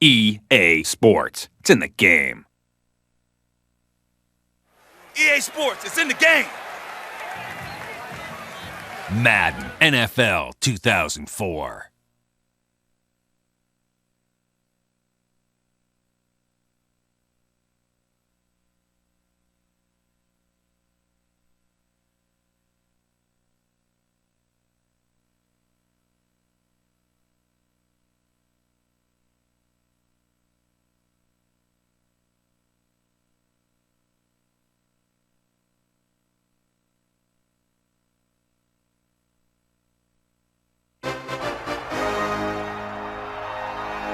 EA Sports. It's in the game. EA Sports, it's in the game. Madden NFL 2004.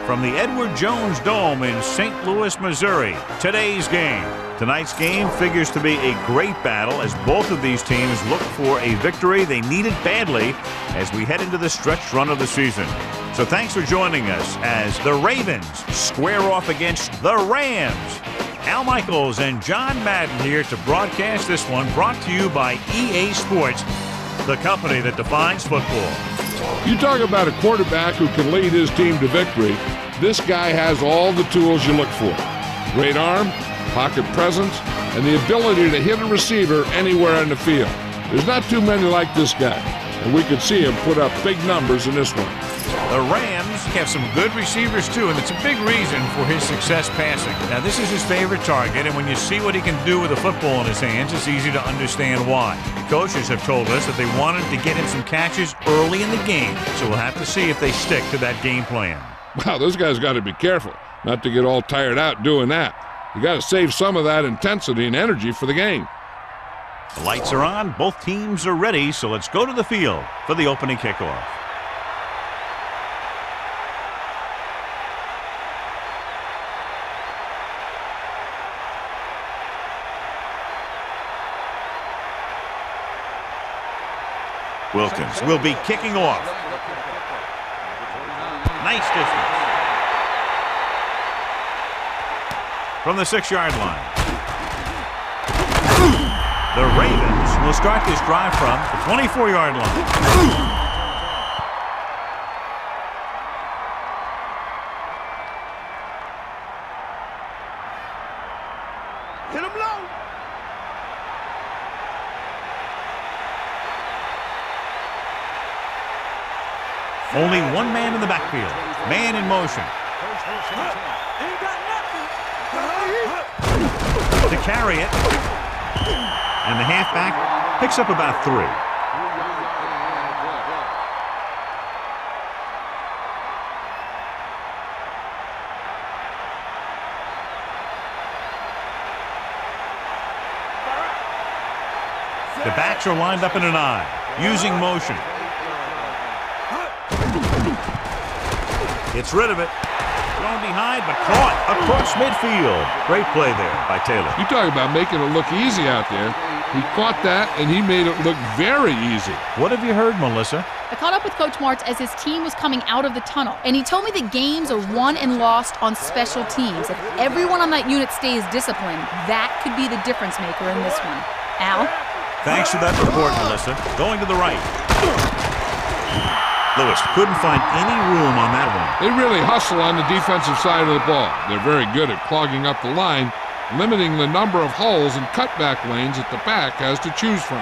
From the Edward Jones Dome in St. Louis, Missouri, today's game. Tonight's game figures to be a great battle as both of these teams look for a victory they needed badly as we head into the stretch run of the season. So thanks for joining us as the Ravens square off against the Rams. Al Michaels and John Madden here to broadcast this one, brought to you by EA Sports, the company that defines football. You talk about a quarterback who can lead his team to victory. This guy has all the tools you look for. Great arm, pocket presence, and the ability to hit a receiver anywhere in the field. There's not too many like this guy, and we could see him put up big numbers in this one. The Rams have some good receivers too, and it's a big reason for his success passing. Now, this is his favorite target, and when you see what he can do with a football in his hands, it's easy to understand why. The coaches have told us that they wanted to get him some catches early in the game, so we'll have to see if they stick to that game plan. Wow, this guy's got to be careful not to get all tired out doing that. You got to save some of that intensity and energy for the game. The lights are on, both teams are ready, so let's go to the field for the opening kickoff. Wilkins will be kicking off. Nice distance. From the 6-yard line. The Ravens will start this drive from the 24-yard line. Hit him low. Only one man in the backfield. Man in motion. To carry it. And the halfback picks up about 3. The backs are lined up in an I, using motion. Gets rid of it. Thrown behind, but caught across midfield. Great play there by Taylor. You talk about making it look easy out there. He caught that, and he made it look very easy. What have you heard, Melissa? I caught up with Coach Martz as his team was coming out of the tunnel, and he told me that games are won and lost on special teams. If everyone on that unit stays disciplined, that could be the difference maker in this one. Al? Thanks for that report, Melissa. Going to the right. Lewis couldn't find any room on that one. They really hustle on the defensive side of the ball. They're very good at clogging up the line, limiting the number of holes and cutback lanes that the back has to choose from.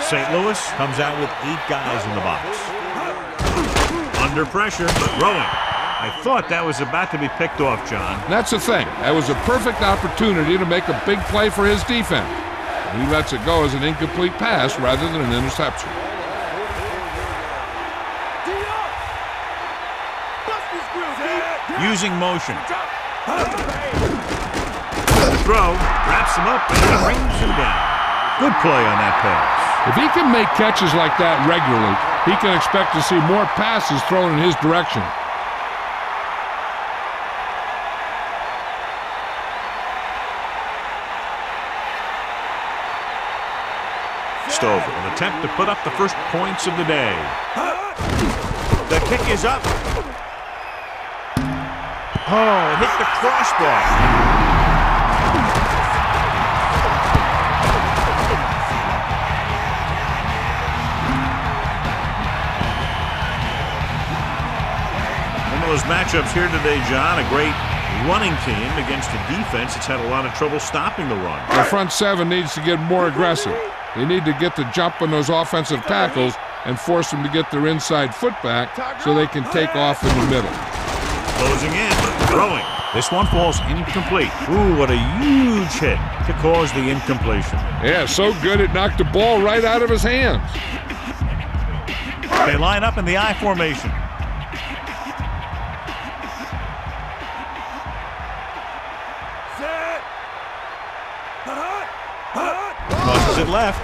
St. Louis comes out with 8 guys in the box. Under pressure, throwing. I thought that was about to be picked off, John. That's the thing. That was a perfect opportunity to make a big play for his defense. He lets it go as an incomplete pass rather than an interception. Using motion. Throw, wraps him up, and brings him down. Good play on that pass. If he can make catches like that regularly, he can expect to see more passes thrown in his direction. Stover will attempt to put up the first points of the day. The kick is up. Oh, hit the crossbar. matchups here today, John. A great running team against a defense that's had a lot of trouble stopping the run. The front seven needs to get more aggressive. They need to get the jump on those offensive tackles and force them to get their inside foot back so they can take off in the middle. Closing in, throwing. This one falls incomplete. Ooh, what a huge hit to cause the incompletion. Yeah, so good it knocked the ball right out of his hands. They line up in the I formation. Crosses it left.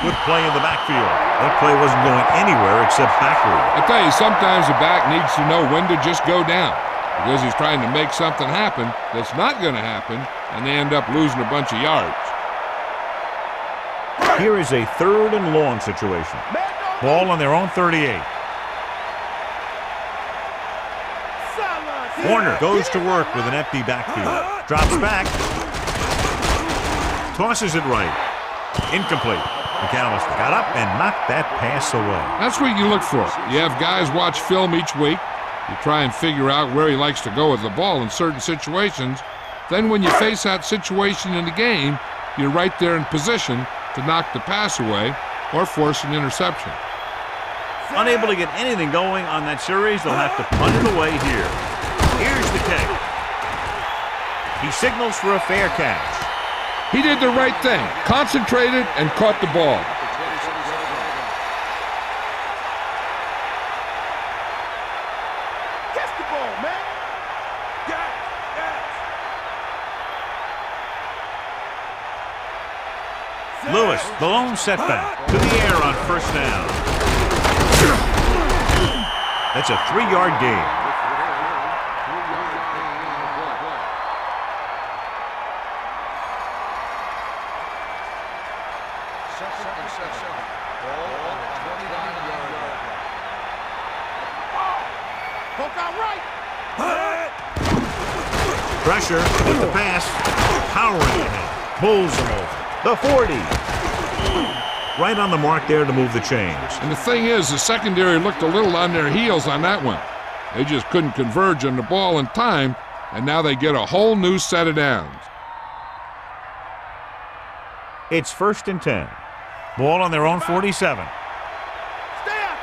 Good play in the backfield. That play wasn't going anywhere except backward. I tell you, sometimes the back needs to know when to just go down because he's trying to make something happen that's not going to happen, and they end up losing a bunch of yards. Here is a 3rd and long situation. Ball on their own 38. Warner goes to work with an empty backfield. Drops back. Tosses it right. Incomplete. McAllister got up and knocked that pass away. That's what you look for. You have guys watch film each week. You try and figure out where he likes to go with the ball in certain situations. Then when you face that situation in the game, you're right there in position to knock the pass away or force an interception. Unable to get anything going on that series, they'll have to punt it away here. Here's the kick. He signals for a fair catch. He did the right thing, concentrated and caught the ball. Catch the ball, man. Lewis, the lone setback, to the air on 1st down. That's a 3-yard gain. Pressure with the pass, powering ahead, pulls him over. The 40. Right on the mark there to move the chains. And the thing is, the secondary looked a little on their heels on that one. They just couldn't converge on the ball in time, and now they get a whole new set of downs. It's 1st and 10. Ball on their own 47. Stay up.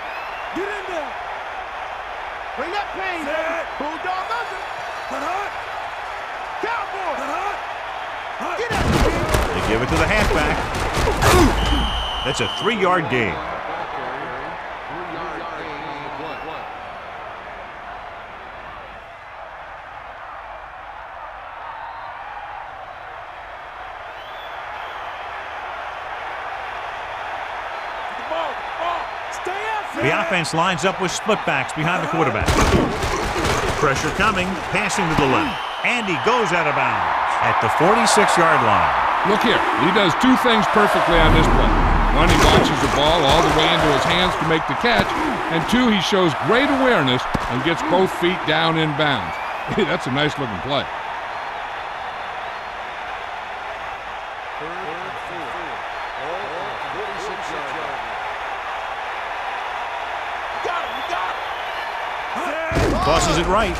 Get in there. Bring that pain. Bulldog under. Cowboy. Get out. They give it to the halfback. That's a 3-yard gain. The offense lines up with split backs behind the quarterback. Pressure coming, passing to the left. And he goes out of bounds at the 46-yard line. Look here, he does 2 things perfectly on this play. 1, he launches the ball all the way into his hands to make the catch, and 2, he shows great awareness and gets both feet down in bounds. That's a nice-looking play. Tosses it right.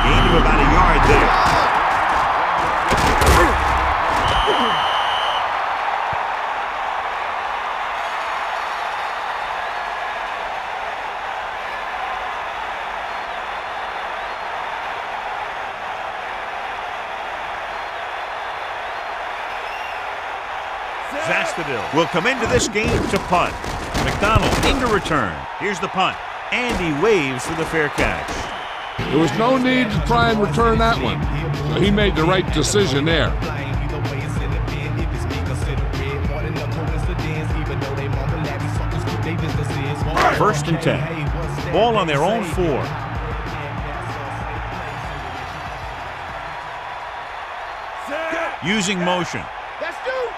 Gain of about a yard there. Zastadil will come into this game to punt. McDonald into return. Here's the punt. And he waves for the fair catch. There was no need to try and return that one. So he made the right decision there. 1st and 10. Ball on their own 4. Using motion. That's due.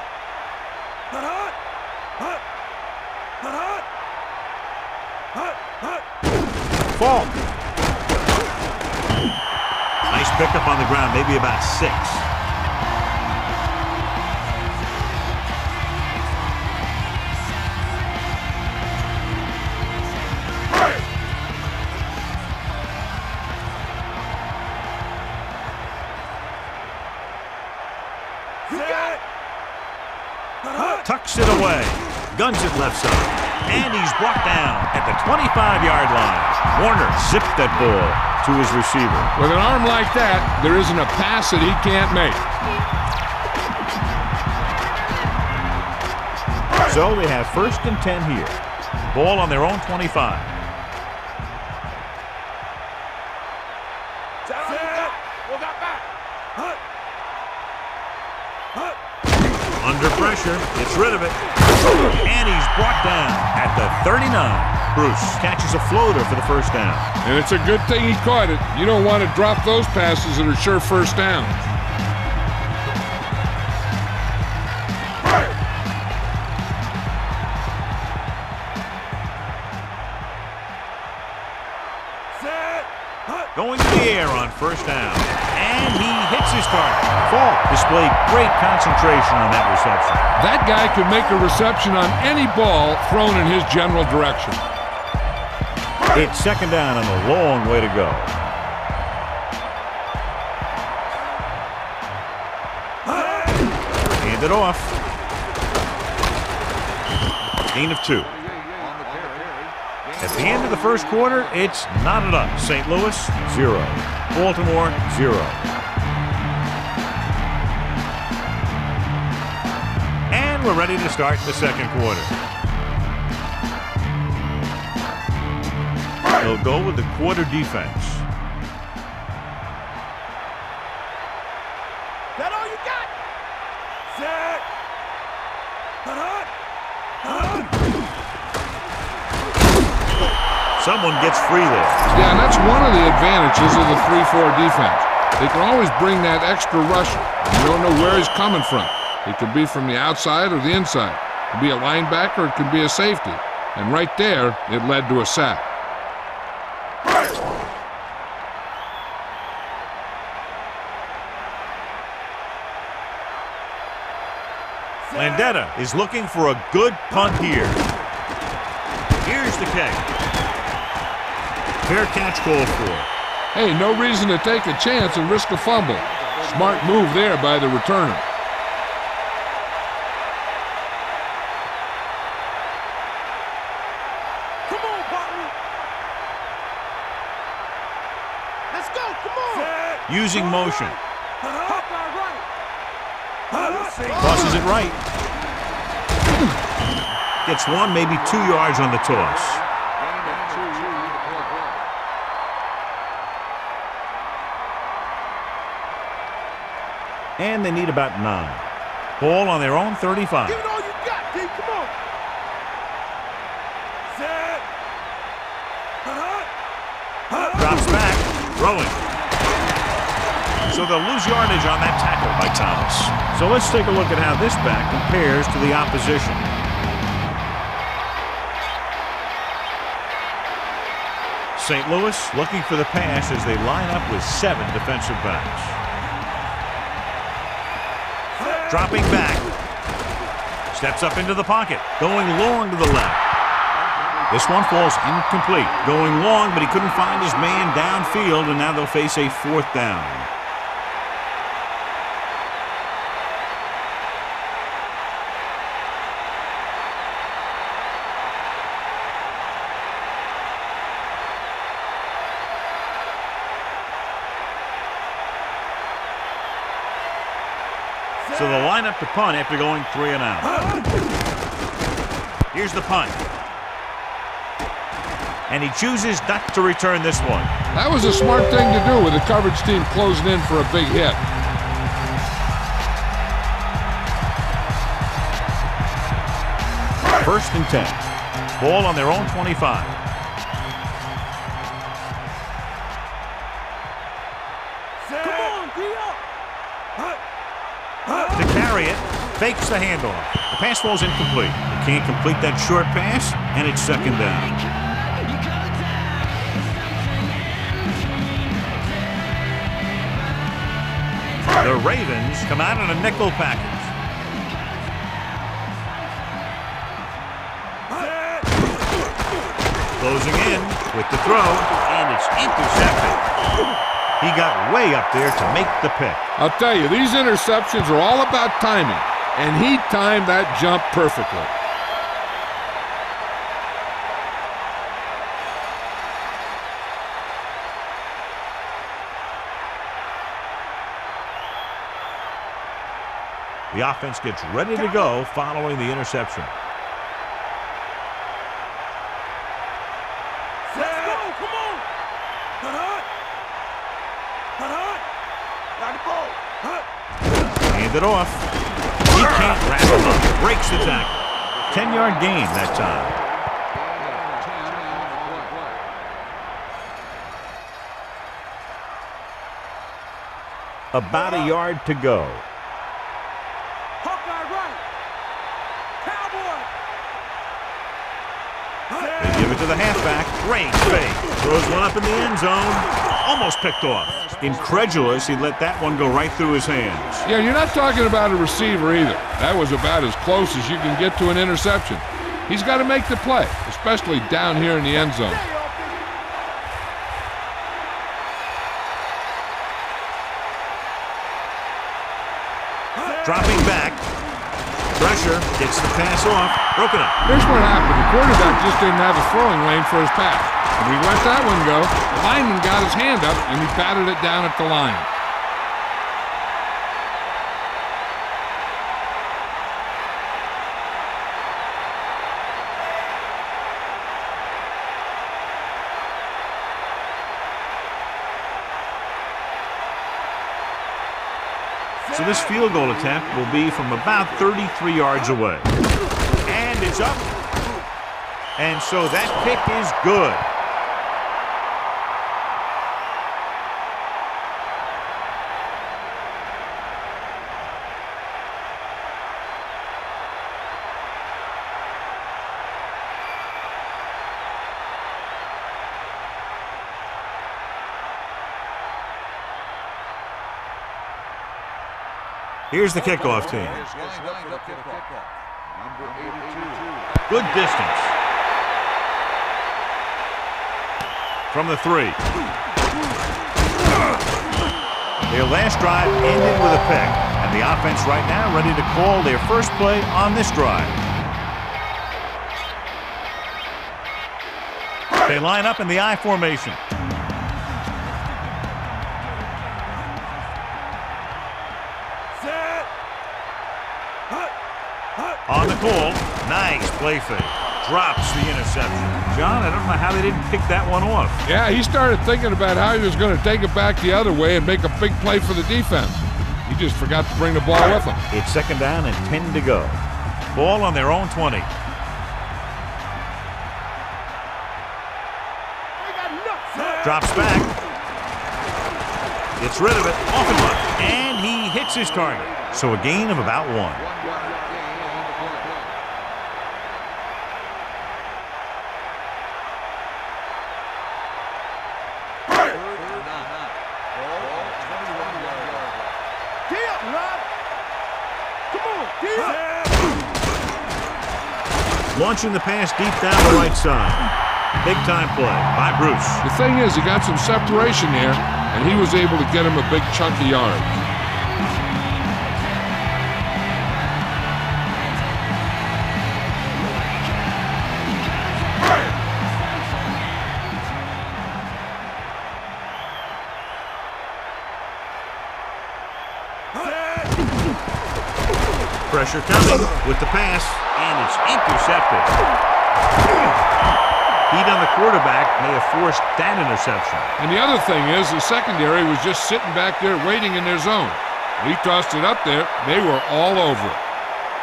Falk. Nice pickup on the ground, maybe about 6. tucks it away, guns it left side, and he's brought down at the 25-yard line. Warner zipped that ball to his receiver. With an arm like that, there isn't a pass that he can't make. So they have 1st and 10 here. Ball on their own 25. Under pressure, gets rid of it, and he's brought down at the 39. Bruce catches a floater for the 1st down. And it's a good thing he caught it. You don't want to drop those passes that are sure 1st downs. Going to the air on 1st down. And he hits his target. Falk displayed great concentration on that reception. That guy could make a reception on any ball thrown in his general direction. It's 2nd down and a long way to go. Hand it off. Gain of 2. At the end of the 1st quarter, it's knotted up. St. Louis, 0. Baltimore, 0. And we're ready to start the 2nd quarter. They'll go with the quarter defense. That all you got? Set. Someone gets free there. Yeah, and that's one of the advantages of the 3-4 defense. They can always bring that extra rusher. You don't know where he's coming from. It could be from the outside or the inside. It could be a linebacker, it could be a safety. And right there, it led to a sack. Landetta is looking for a good punt here. Here's the kick. Fair catch called for. Hey, no reason to take a chance and risk a fumble. Smart move there by the returner. Come on, partner. Let's go, come on. Using motion. Right. Tosses it right. Gets 1, maybe 2 yards on the toss. And they need about 9. Ball on their own 35. Give it all you got, D. Come on. Set. Drops back. Throwing. So they'll lose yardage on that tackle by Thomas. So let's take a look at how this back compares to the opposition. St. Louis looking for the pass as they line up with 7 defensive backs. Dropping back. Steps up into the pocket. Going long to the left. This one falls incomplete. Going long, but he couldn't find his man downfield, and now they'll face a 4th down. So they'll line up to punt after going 3 and out. Here's the punt. And he chooses not to return this one. That was a smart thing to do with the coverage team closing in for a big hit. First and 10. Ball on their own 25. To carry it, fakes the handoff. The pass falls incomplete. They can't complete that short pass, and it's 2nd down. The Ravens come out in a nickel package. Closing in with the throw, and it's intercepted. He got way up there to make the pick. I'll tell you, these interceptions are all about timing. and he timed that jump perfectly. The offense gets ready to go following the interception. Hand it off. He can't wrap him up. Breaks the tackle. 10-yard gain that time. About a yard to go. They give it to the halfback. Great fake. Throws one up in the end zone. Almost picked off. Incredulous, he let that one go right through his hands. Yeah, you're not talking about a receiver either. That was about as close as you can get to an interception. He's got to make the play, especially down here in the end zone. Dropping back. Pressure. Gets the pass off. Broken up. Here's what happened. The quarterback just didn't have a throwing lane for his pass. When he let that one go, the lineman got his hand up and he batted it down at the line. So this field goal attempt will be from about 33 yards away. And it's up. And so that kick is good. Here's the kickoff team. Good distance. From the 3. Their last drive ended with a pick, and the offense right now ready to call their first play on this drive. They line up in the I formation. On the call, nice play fake. Drops the interception. John, I don't know how they didn't pick that one off. Yeah, he started thinking about how he was going to take it back the other way and make a big play for the defense. He just forgot to bring the ball with him. It's 2nd down and 10 to go. Ball on their own 20. Drops back. Gets rid of it. Off and run. And he hits his target. So a gain of about 1. Launching the pass deep down the right side. Big time play by Bruce. The thing is, he got some separation there, and he was able to get him a big chunk of yards. Pressure coming with the pass, and it's intercepted. Heat on the quarterback may have forced that interception. And the other thing is, the secondary was just sitting back there waiting in their zone. When he tossed it up there, they were all over it.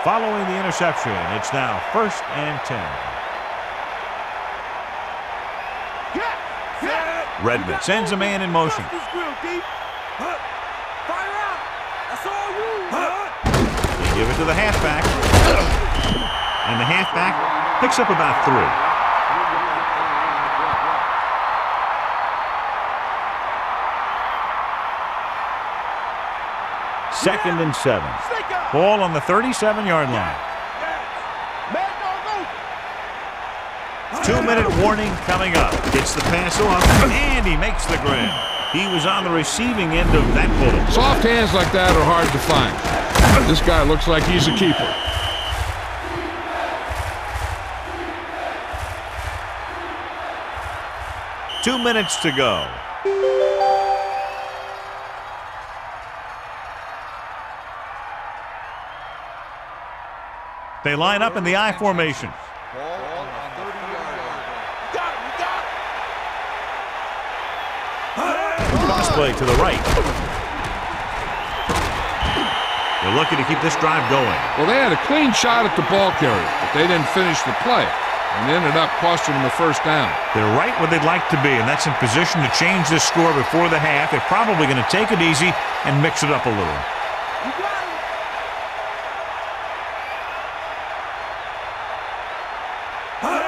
Following the interception, it's now 1st and 10. Redmond sends a man in motion. They give it to the halfback. And the halfback picks up about 3. Second and 7. Ball on the 37-yard line. 2-minute warning coming up. Gets the pass off, and he makes the grab. He was on the receiving end of that bullet. Soft hands like that are hard to find. This guy looks like he's a keeper. Two minutes to go. They line up in the I formation. Cross play to the right. They're looking to keep this drive going. Well, they had a clean shot at the ball carrier, but they didn't finish the play and ended up costing them a first down. They're right where they'd like to be, and that's in position to change this score before the half. They're probably going to take it easy and mix it up a little.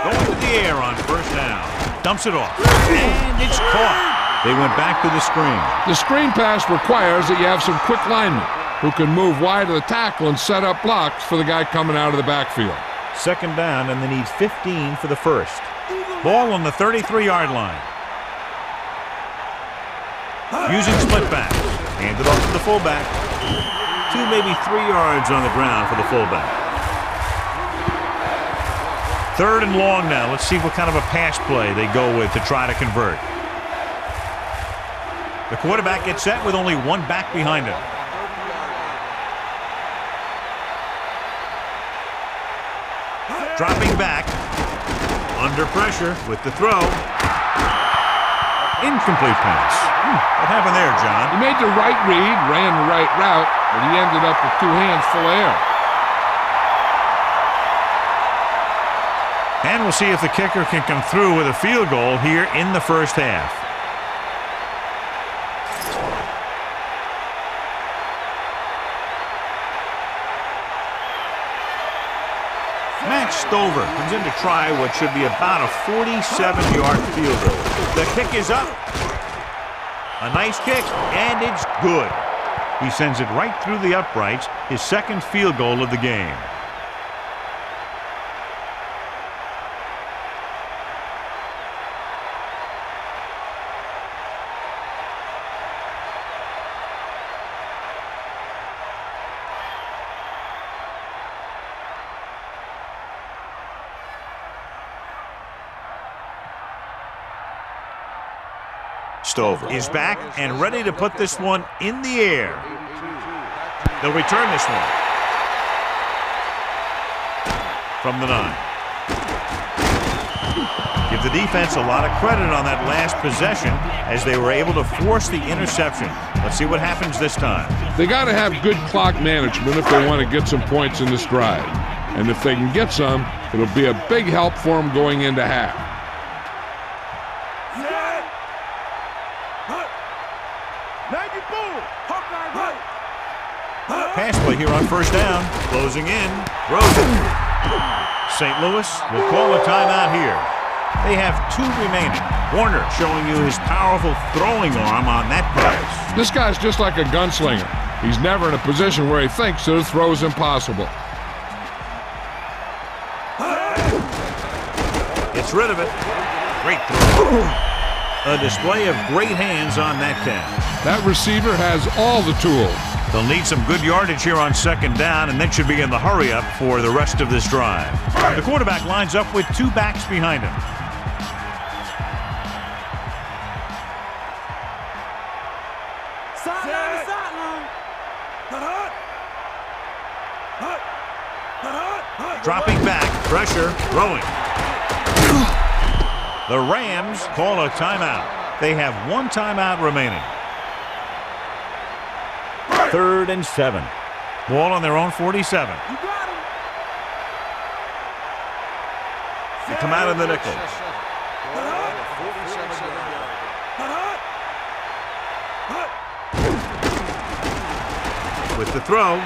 Going to the air on first down. Dumps it off. And it's caught. They went back to the screen. The screen pass requires that you have some quick linemen who can move wide of the tackle and set up blocks for the guy coming out of the backfield. Second down, and they need 15 for the first. Ball on the 33-yard line. Using split back. Hand it off to the fullback. 2, maybe 3 yards on the ground for the fullback. Third and long now. Let's see what kind of a pass play they go with to try to convert. The quarterback gets set with only one back behind him. Dropping back. Under pressure with the throw. Incomplete pass. What happened there, John? He made the right read, ran the right route, but he ended up with 2 hands full of air. And we'll see if the kicker can come through with a field goal here in the first half. Matt Stover comes in to try what should be about a 47-yard field goal. The kick is up. A nice kick, and it's good. He sends it right through the uprights, his second field goal of the game. Stover is back and ready to put this one in the air. They'll return this one from the 9. Give the defense a lot of credit on that last possession as they were able to force the interception. Let's see what happens this time. They got to have good clock management if they want to get some points in this drive. And if they can get some, it'll be a big help for them going into half. Pass play here on first down. Closing in. Rosen. St. Louis will call a timeout here. They have 2 remaining. Warner showing you his powerful throwing arm on that pass. This guy's just like a gunslinger. He's never in a position where he thinks that a throw is impossible. Gets rid of it. Great throw. A display of great hands on that catch. That receiver has all the tools. They'll need some good yardage here on second down, and then should be in the hurry-up for the rest of this drive. The quarterback lines up with 2 backs behind him. Dropping back, pressure, throwing. The Rams call a timeout. They have 1 timeout remaining. 3rd and 7. Ball on their own 47. They come out of the nickel. With the throw.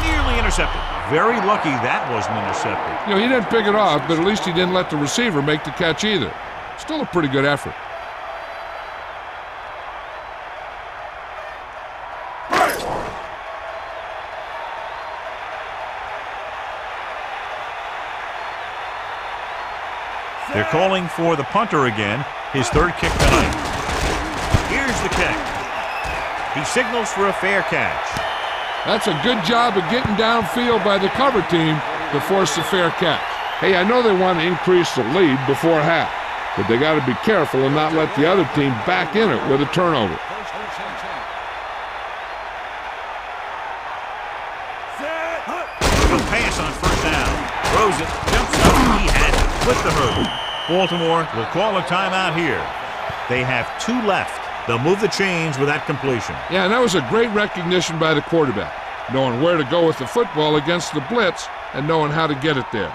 Nearly intercepted. Very lucky that wasn't intercepted. You know, he didn't pick it off, but at least he didn't let the receiver make the catch either. Still a pretty good effort. They're calling for the punter again, his 3rd kick tonight. Here's the kick. He signals for a fair catch. That's a good job of getting downfield by the cover team to force a fair catch. Hey, I know they want to increase the lead before half, but they got to be careful and not let the other team back in it with a turnover. He'll pass on first down. Throws it, jumps up, he has it with the hurdle. Baltimore will call a timeout here. They have 2 left. They'll move the chains with that completion. Yeah, and that was a great recognition by the quarterback, knowing where to go with the football against the blitz and knowing how to get it there.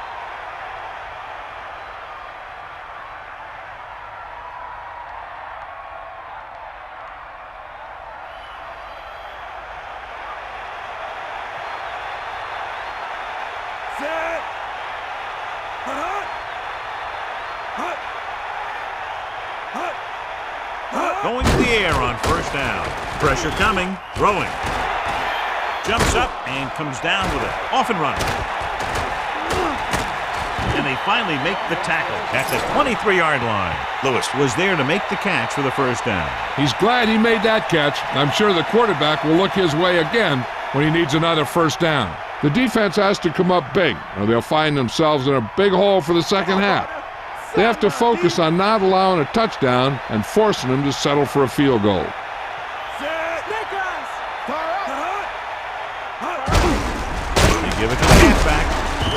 Going to the air on first down. Pressure coming, throwing. Jumps up and comes down with it. Off and running. And they finally make the tackle at the 23-yard line. Lewis was there to make the catch for the first down. He's glad he made that catch. I'm sure the quarterback will look his way again when he needs another first down. The defense has to come up big, or they'll find themselves in a big hole for the second half. They have to focus on not allowing a touchdown and forcing them to settle for a field goal. They give it to the halfback.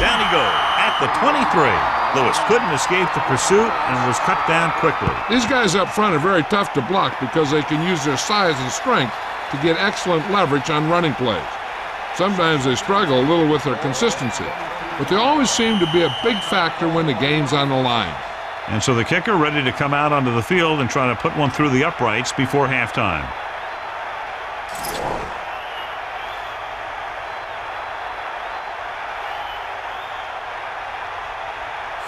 Down he goes at the 23. Lewis couldn't escape the pursuit and was cut down quickly. These guys up front are very tough to block because they can use their size and strength to get excellent leverage on running plays. Sometimes they struggle a little with their consistency, but they always seem to be a big factor when the game's on the line. And so the kicker ready to come out onto the field and try to put one through the uprights before halftime.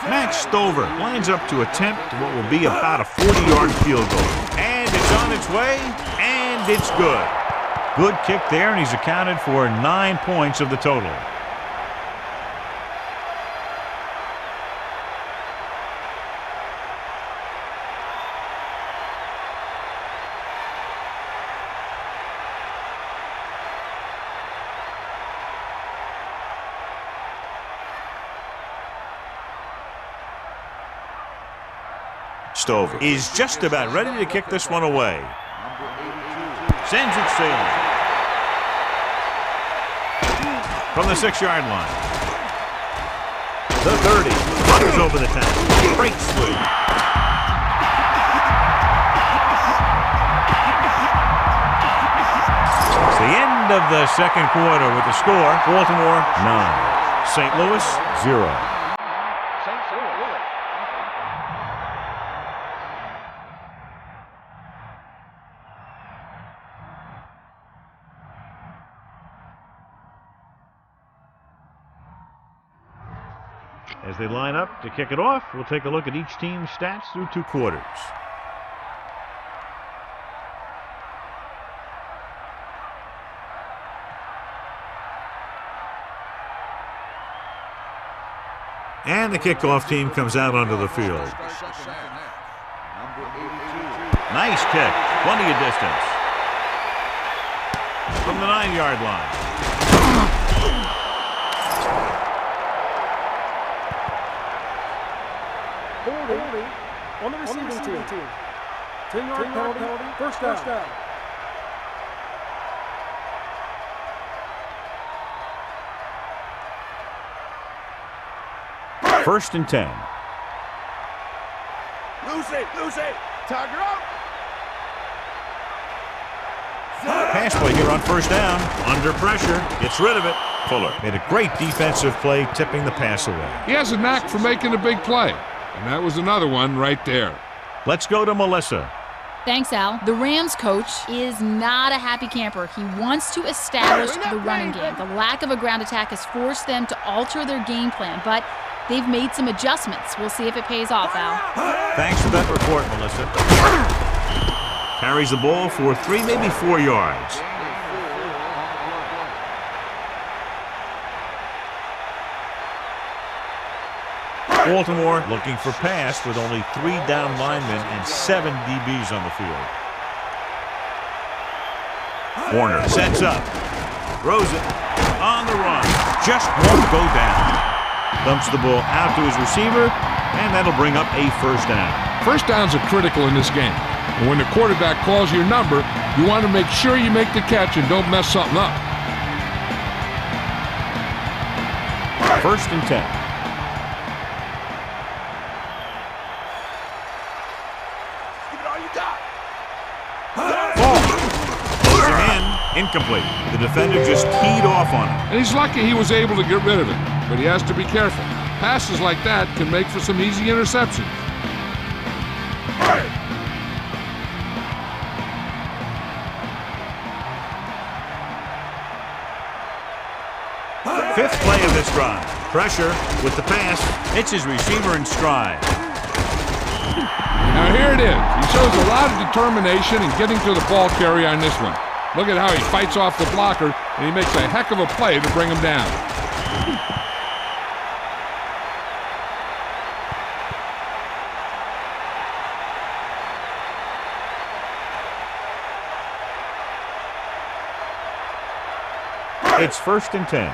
Matt Stover lines up to attempt what will be about a 40-yard field goal. And it's on its way, and it's good. Good kick there, and he's accounted for 9 points of the total. Stover is just about ready to kick this one away. Sends it sailing. From the 6-yard line. The 30. Runs over the tackle. Breaks through. It's the end of the second quarter with the score. Baltimore 9. St. Louis 0. As they line up to kick it off, we'll take a look at each team's stats through 2 quarters. And the kickoff team comes out onto the field. Nice kick, plenty of distance. From the 9-yard line. On the receiving team. 10-yard penalty. First down. First and 10. Lose it. Tiger up. Pass play here on first down. Under pressure. Gets rid of it. Fuller made a great defensive play, tipping the pass away. He has a knack for making a big play, and that was another one right there. Let's go to Melissa. Thanks, Al. The Rams coach is not a happy camper. He wants to establish the running game. The lack of a ground attack has forced them to alter their game plan, but they've made some adjustments. We'll see if it pays off, Al. Thanks for that report, Melissa. Carries the ball for 3, maybe 4 yards. Baltimore looking for pass with only 3 down linemen and 7 DBs on the field. Warner sets up. Throws it on the run. Just won't go down. Dumps the ball out to his receiver, and that'll bring up a first down. First downs are critical in this game. And when the quarterback calls your number, you want to make sure you make the catch and don't mess something up. First and 10. Give it all you got. Incomplete. The defender just teed off on him. And he's lucky he was able to get rid of it, but he has to be careful. Passes like that can make for some easy interceptions. Fifth play of this drive. Pressure with the pass. Hits his receiver in stride. Now here it is. He shows a lot of determination in getting to the ball carrier on this one. Look at how he fights off the blocker, and he makes a heck of a play to bring him down. It's first and 10.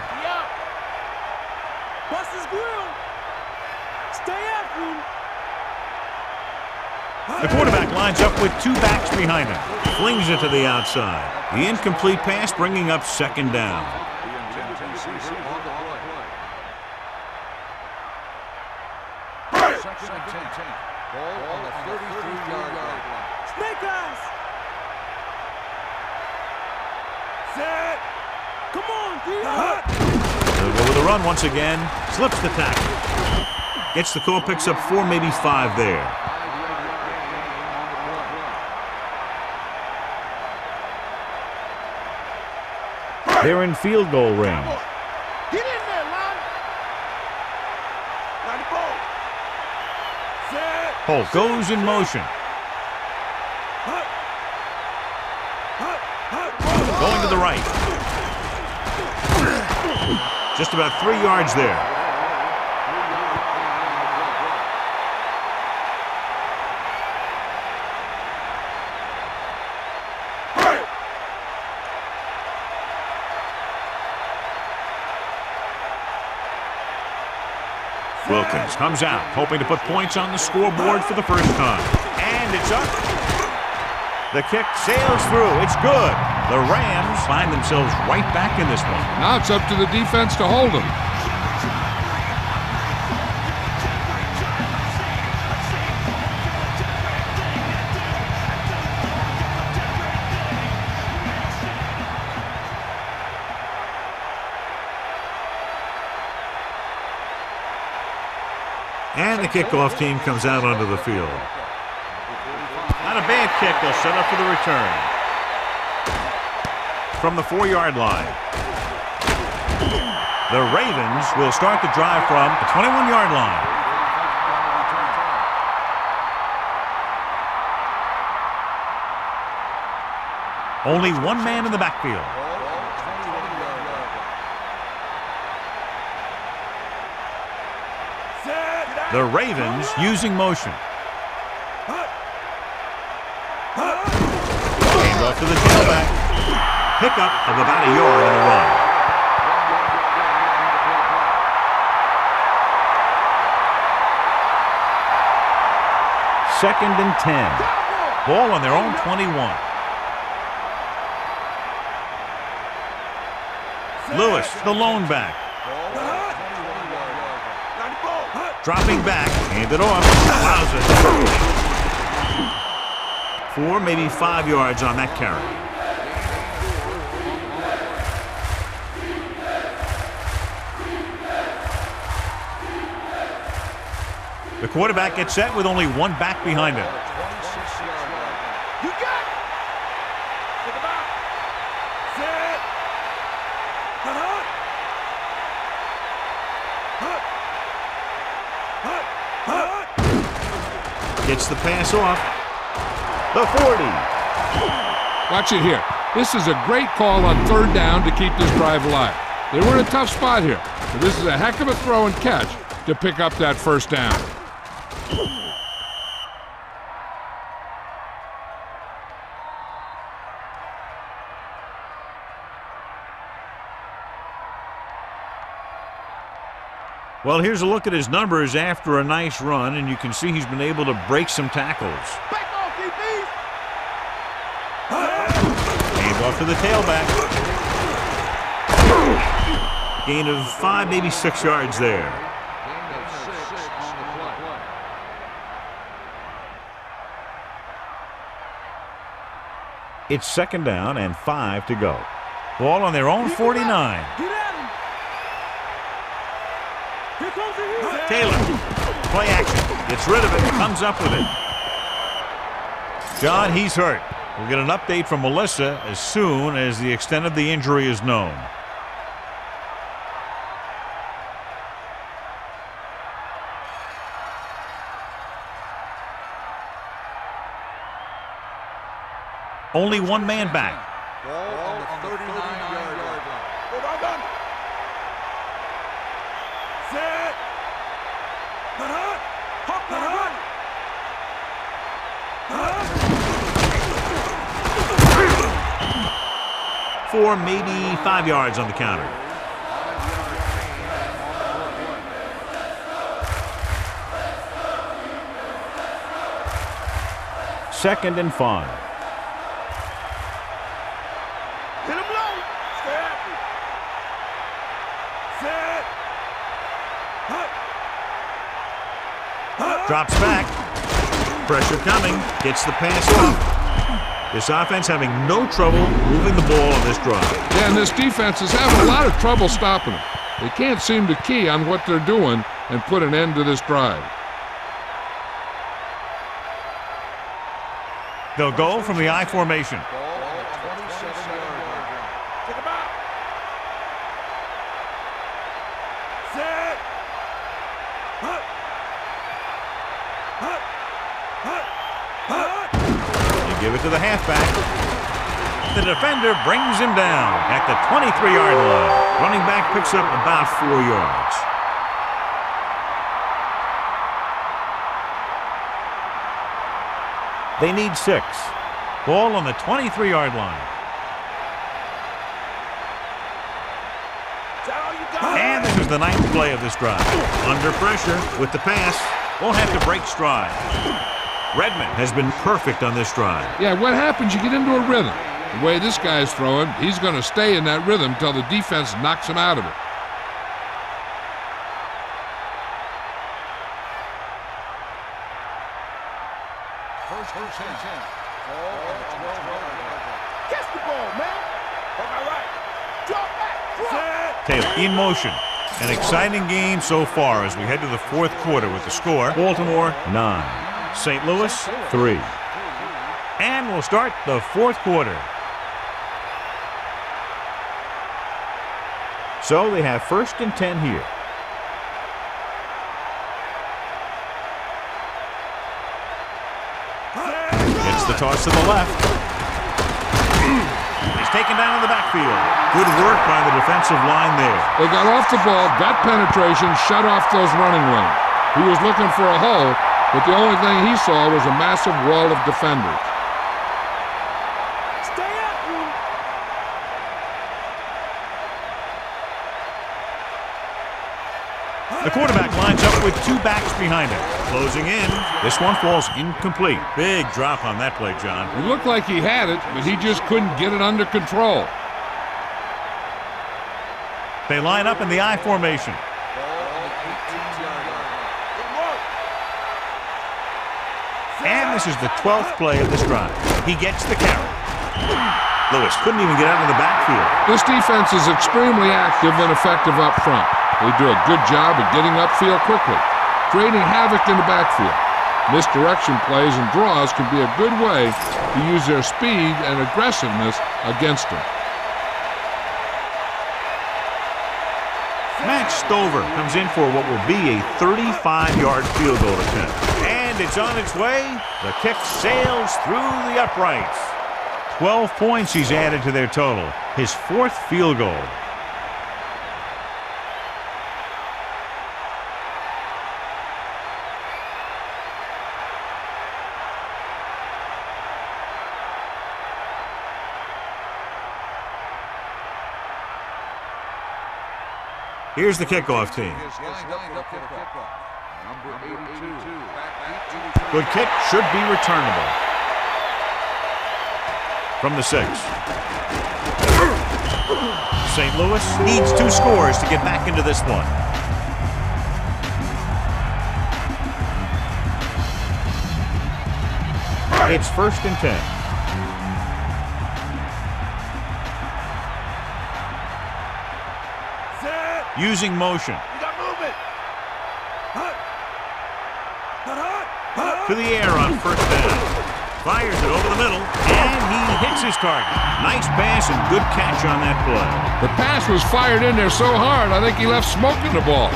Bust his grill. Stay after him. The quarterback lines up with two backs behind him. Flings it to the outside. The incomplete pass bringing up second down. Snake eyes. Set. Come on, D-Hut. They'll go with a run once again. Slips the tackle. Gets the call, picks up 4, maybe 5 there. They're in field goal range. Get in there, Lon. Got the ball. Set. Holt goes in motion. Going to the right. Just about 3 yards there. Wilkins comes out, hoping to put points on the scoreboard for the first time. And it's up. The kick sails through. It's good. The Rams find themselves right back in this one. Now it's up to the defense to hold them. And the kickoff team comes out onto the field. Not a bad kick. They'll set up for the return. From the 4-yard line. The Ravens will start the drive from the 21-yard line. Only one man in the backfield. The Ravens using motion. Hand off to the tailback. Pickup of about a yard on the run. Second and 10. Ball on their own 21. Lewis, the lone back. Dropping back, hand it off, allows it. 4, maybe 5 yards on that carry. The quarterback gets set with only one back behind him. You got it. Take him out. Set. Gets the pass off. The 40. Watch it here. This is a great call on third down to keep this drive alive. They were in a tough spot here, but this is a heck of a throw and catch to pick up that first down. Well, here's a look at his numbers after a nice run, and you can see he's been able to break some tackles. Back off, DBs. Hands off to the tailback. Gain of 5, maybe 6 yards there. It's 2nd down and 5 to go. Ball on their own 49. Get at him. Here comes the heat. Taylor, play action, gets rid of it, comes up with it. John, he's hurt. We'll get an update from Melissa as soon as the extent of the injury is known. Only one man back. Ball on the 39-yard line. Set. For maybe 5 yards on the counter. Second and 5. Hit him low. Stay happy. Set. Drops back. Pressure coming. Gets the pass off. This offense having no trouble moving the ball on this drive. Yeah, and this defense is having a lot of trouble stopping them. They can't seem to key on what they're doing and put an end to this drive. They'll go from the I formation. Ball on the 27-yard line. Take him out. Set. Give it to the halfback. The defender brings him down at the 23-yard line. Running back picks up about 4 yards. They need 6. Ball on the 23-yard line. And this is the 9th play of this drive. Under pressure with the pass. Won't have to break stride. Redmond has been perfect on this drive. Yeah, what happens, you get into a rhythm. The way this guy's throwing, he's going to stay in that rhythm until the defense knocks him out of it. First and 10. Ball on the 12-yard line. Catch the ball, man. On my right. Drop back. Drop. Taylor in motion. An exciting game so far as we head to the 4th quarter with the score. Baltimore 9. St. Louis 3. And we'll start the 4th quarter. So they have 1st and 10 here. It's the toss to the left. He's taken down in the backfield. Good work by the defensive line there. They got off the ball, got penetration, shut off those running lanes. He was looking for a hole, but the only thing he saw was a massive wall of defenders. Stay up, you. The quarterback lines up with 2 backs behind him. Closing in. This one falls incomplete. Big drop on that play, John. It looked like he had it, but he just couldn't get it under control. They line up in the I formation. And this is the 12th play of this drive. He gets the carry. Lewis couldn't even get out of the backfield. This defense is extremely active and effective up front. They do a good job of getting upfield quickly, creating havoc in the backfield. Misdirection plays and draws can be a good way to use their speed and aggressiveness against them. Matt Stover comes in for what will be a 35-yard field goal attempt. And it's on its way. The kick sails through the uprights. 12 points he's added to their total. His 4th field goal. Here's the kickoff team. Good kick, should be returnable. From the 6. St. Louis needs 2 scores to get back into this one. It's 1st and 10. Using motion. To the air on 1st down. Fires it over the middle, and he hits his target. Nice pass and good catch on that play. The pass was fired in there so hard, I think he left smoke in the ball.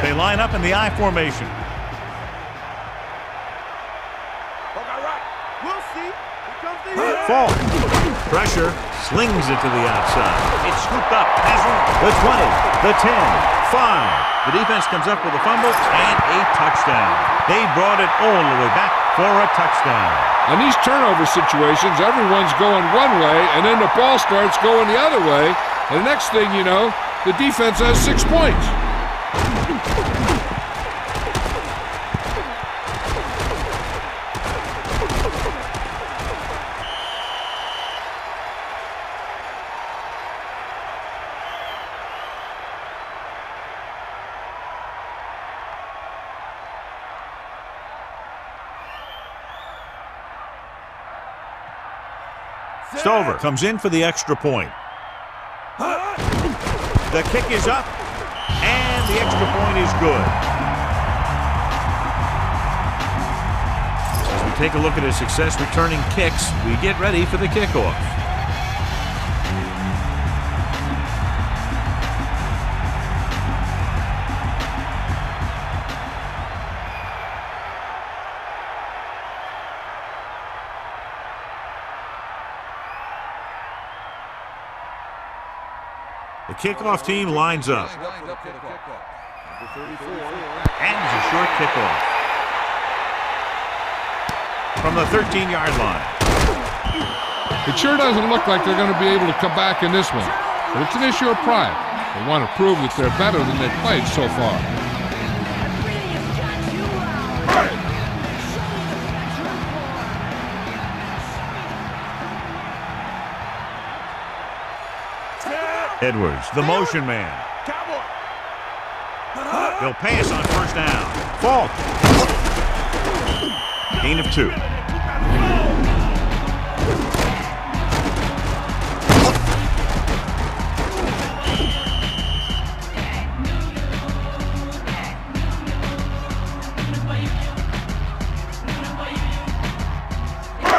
They line up in the I formation. Fall. Pressure. Slings it to the outside. It's scooped up. Has room. The 20. The 10. 5. The defense comes up with a fumble and a touchdown. They brought it all the way back for a touchdown. On these turnover situations, everyone's going one way, and then the ball starts going the other way. And the next thing you know, the defense has 6 points. Stover comes in for the extra point. The kick is up, and the extra point is good. As we take a look at his success returning kicks, we get ready for the kickoff. The kickoff team lines up. And it's a short kickoff. From the 13-yard line. It sure doesn't look like they're going to be able to come back in this one. But it's an issue of pride. They want to prove that they're better than they've played so far. Edwards, the motion man. They'll pass on 1st down. Fault. Gain of 2.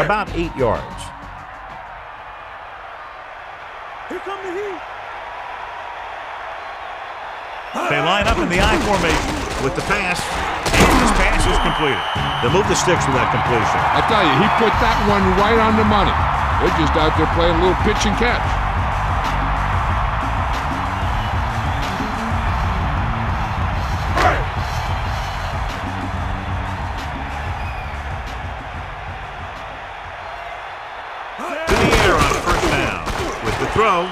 About 8 yards. Here come the heat. They line up in the I formation with the pass, and this pass is completed. They'll move the sticks with that completion. I tell you, he put that one right on the money. They're just out there playing a little pitch and catch. To the air on 1st down with the throw.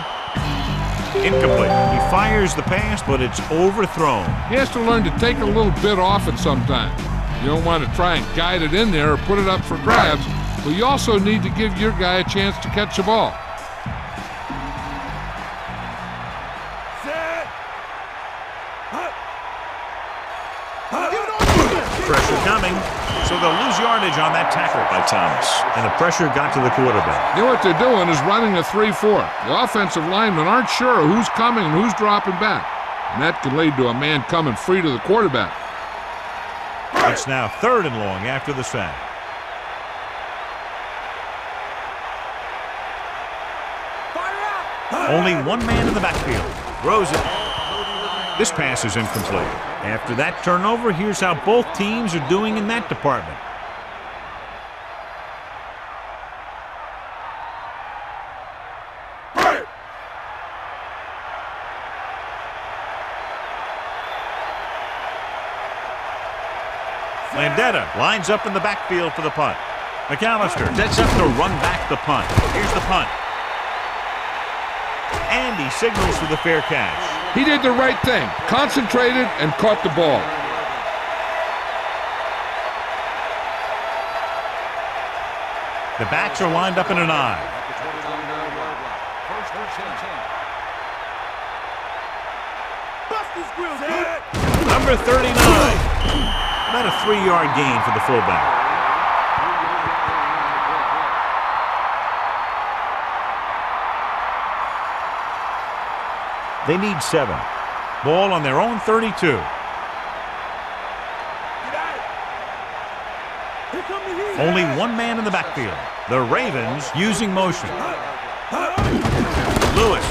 Incomplete. He fires the pass, but it's overthrown. He has to learn to take a little bit off it sometimes. You don't want to try and guide it in there or put it up for grabs, but you also need to give your guy a chance to catch the ball. Pressure coming, so they'll lose yardage on that tackle by Thomas. And the pressure got to the quarterback. You know what they're doing is running a 3-4. The offensive linemen aren't sure who's coming and who's dropping back. And that could lead to a man coming free to the quarterback. It's now 3rd and long after the sack. Only one man in the backfield. Throws it. This pass is incomplete. After that turnover, here's how both teams are doing in that department. Landetta lines up in the backfield for the punt. McAllister sets up to run back the punt. Here's the punt. And he signals for the fair catch. He did the right thing, concentrated and caught the ball. The backs are lined up in an I. Number 39. About a 3-yard gain for the fullback. They need 7. Ball on their own 32. Only one man in the backfield. The Ravens using motion. Lewis.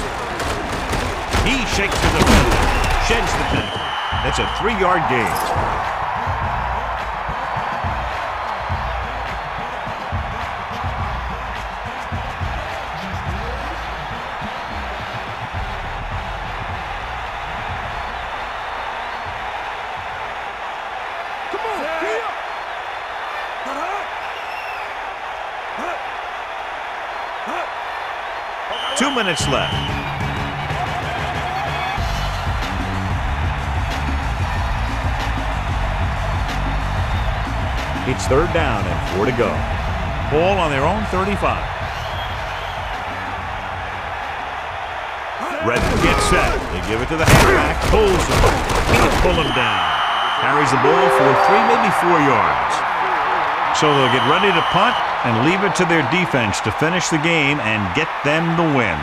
He shakes the defender. Sheds the tackle. That's a 3-yard gain. Minutes left. It's 3rd down and 4 to go. Ball on their own 35. Redmond gets set. They give it to the halfback. Pulls him. Can't pull him down. Carries the ball for 3, maybe 4 yards. So they'll get ready to punt and leave it to their defense to finish the game and get them the win.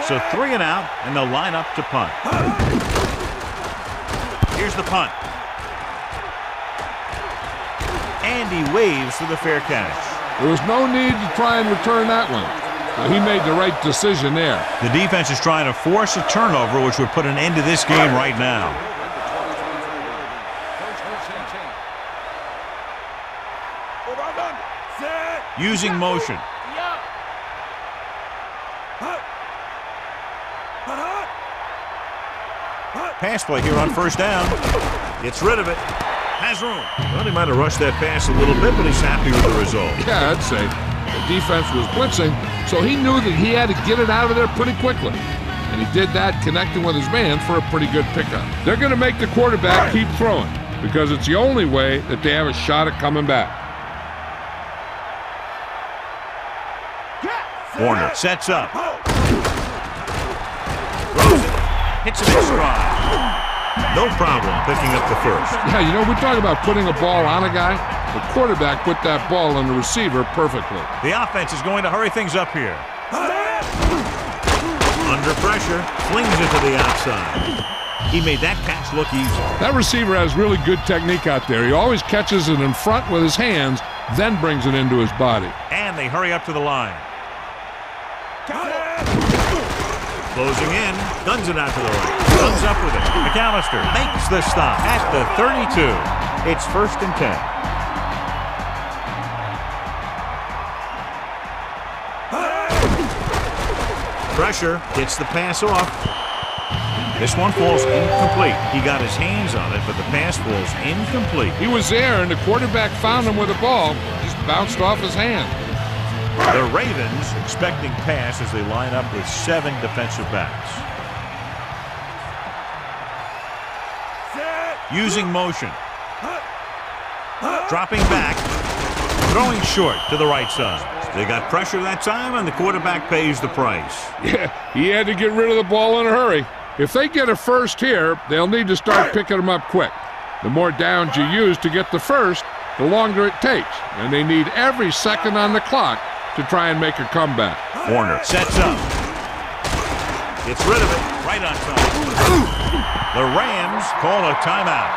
So 3 and out, and they'll line up to punt. Here's the punt. And he waves for the fair catch. There was no need to try and return that one. So he made the right decision there. The defense is trying to force a turnover, which would put an end to this game right now. Using motion. Pass play here on 1st down. Gets rid of it. Has room. Well, he might have rushed that pass a little bit, but he's happy with the result. Yeah, I'd say. The defense was blitzing, so he knew that he had to get it out of there pretty quickly. And he did that connecting with his man for a pretty good pickup. They're going to make the quarterback keep throwing because it's the only way that they have a shot at coming back. Warner sets up. Throws it. Hits it in stride. No problem picking up the first. Yeah, you know, we talk about putting a ball on a guy. The quarterback put that ball on the receiver perfectly. The offense is going to hurry things up here. Under pressure, flings it to the outside. He made that catch look easy. That receiver has really good technique out there. He always catches it in front with his hands, then brings it into his body. And they hurry up to the line. Closing in, guns it out to the right. Runs up with it. McAllister makes the stop at the 32. It's 1st and 10. Pressure gets the pass off. This one falls incomplete. He got his hands on it, but the pass falls incomplete. He was there, and the quarterback found him with a ball. Just bounced off his hand. The Ravens expecting pass as they line up with 7 defensive backs. Using motion. Dropping back. Throwing short to the right side. They got pressure that time, and the quarterback pays the price. Yeah, he had to get rid of the ball in a hurry. If they get a first here, they'll need to start picking them up quick. The more downs you use to get the first, the longer it takes. And they need every second on the clock to try and make a comeback. Warner sets up. Gets rid of it right on time. The Rams call a timeout.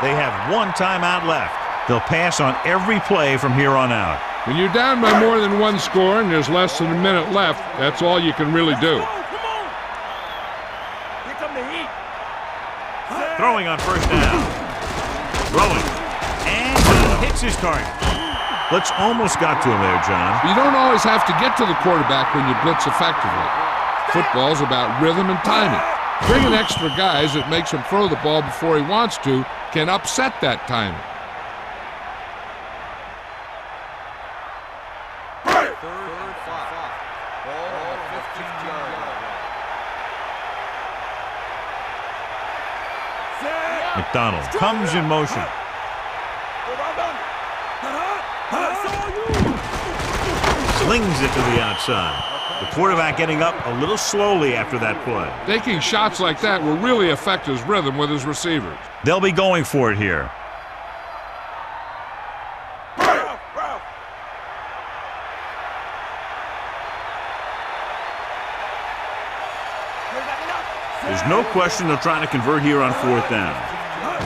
They have 1 timeout left. They'll pass on every play from here on out. When you're down by more than 1 score and there's less than a minute left, that's all you can really do. Throwing on 1st down. Throwing. And he hits his target. Blitz almost got to him there, John. You don't always have to get to the quarterback when you blitz effectively. Football's about rhythm and timing. Bringing extra guys that makes him throw the ball before he wants to can upset that timing. McDonald comes in motion. Slings it to the outside. The quarterback getting up a little slowly after that play. Taking shots like that will really affect his rhythm with his receivers. They'll be going for it here. There's no question they're trying to convert here on 4th down.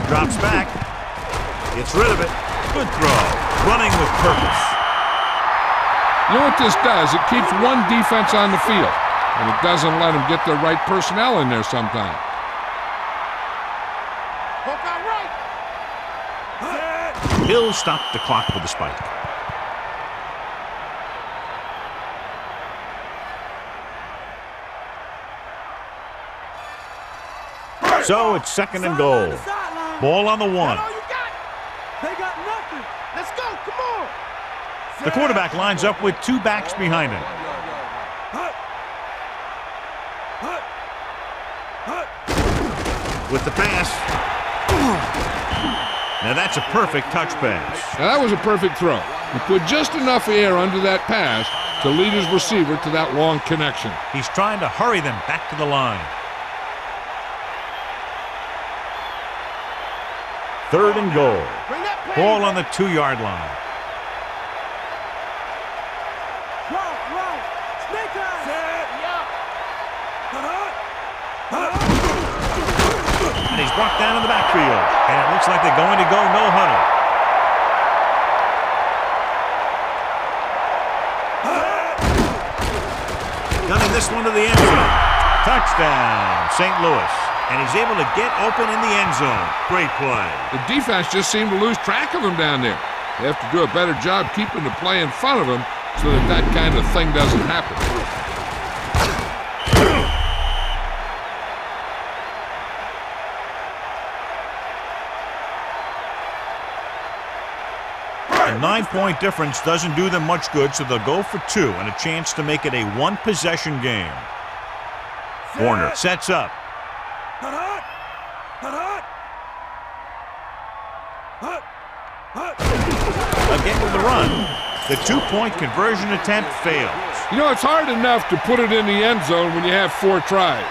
Drops back. Gets rid of it. Good throw. Running with purpose. You know what this does? It keeps one defense on the field, and it doesn't let them get the right personnel in there sometimes. He'll stop the clock with a spike. So it's 2nd and goal. Ball on the 1. They got nothing. Let's go. Come on. The quarterback lines up with 2 backs behind him. With the pass. Now that's a perfect touch pass. Now that was a perfect throw. He put just enough air under that pass to lead his receiver to that long connection. He's trying to hurry them back to the line. 3rd and goal. Ball on the 2-yard line. And he's brought down in the backfield. And it looks like they're going to go no huddle. Gunning this one to the end zone. Touchdown, St. Louis. And he's able to get open in the end zone. Great play. The defense just seemed to lose track of him down there. They have to do a better job keeping the play in front of him so that that kind of thing doesn't happen. A 9-point difference doesn't do them much good, so they'll go for 2 and a chance to make it a 1-possession game. Warner sets up. Again with the run. The 2-point conversion attempt fails. You know, it's hard enough to put it in the end zone when you have 4 tries.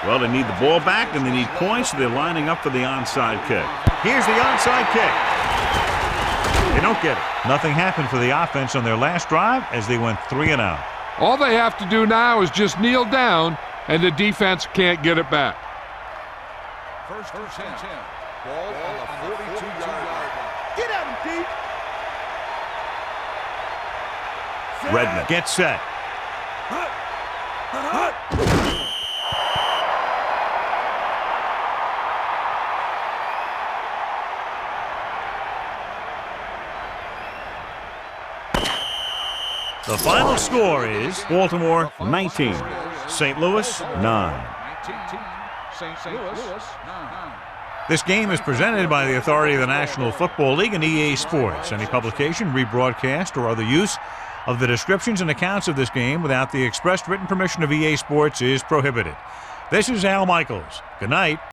Well, they need the ball back, and they need points, so they're lining up for the onside kick. Here's the onside kick. They don't get it. Nothing happened for the offense on their last drive as they went 3 and out. All they have to do now is just kneel down, and the defense can't get it back. First and 10. Ball on the 42-yard line. Get at him, D. Redmond gets set. The final score is Baltimore 19, St. Louis 9. This game is presented by the authority of the National Football League and EA Sports. Any publication, rebroadcast, or other use of the descriptions and accounts of this game without the expressed written permission of EA Sports is prohibited. This is Al Michaels. Good night.